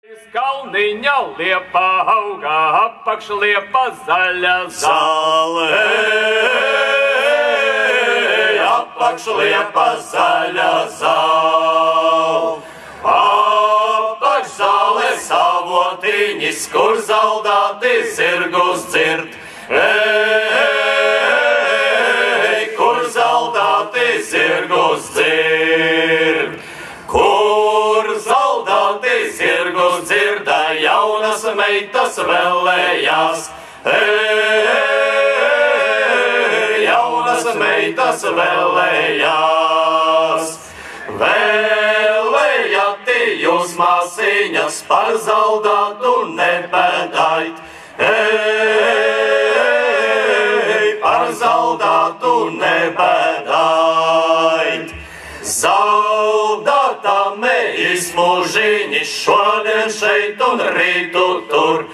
Kalniņa liepa auga, apakšliepa zaļa zāle. Apakšliepa zaļa zāle. Apakšzāle savotiņis, kur zaldāti zirgus dzird. Kur zaldāti zirgus dzird. Kur zaldāti zirgus dzirda, jaunas meitas vēlējās. Jaunas meitas vēlējās. Vēlējāti jūs māsiņas par zaldātu nepēdājt. Par zaldātu nepēdājt. Zaldātā mejas mūžiņi šodien šeit un rītu tur.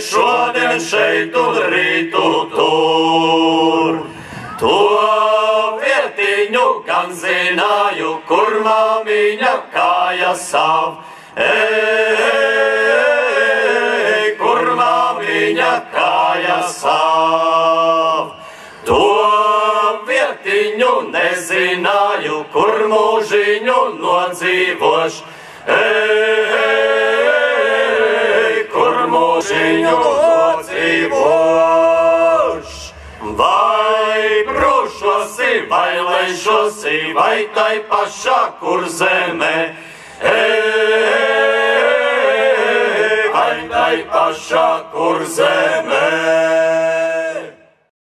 Šodien šeit un rītu tur. To vietiņu gan zināju, kur māmiņa kāja sav. Kur māmiņa kāja sav. To vietiņu nezināju, kur mūžiņu nodzīvoš. Kur mūžiņu nodzīvoš. Vai brūšosi, vai laišosi, vai tai pašā kur zemē. Vai tai pašā kur zemē.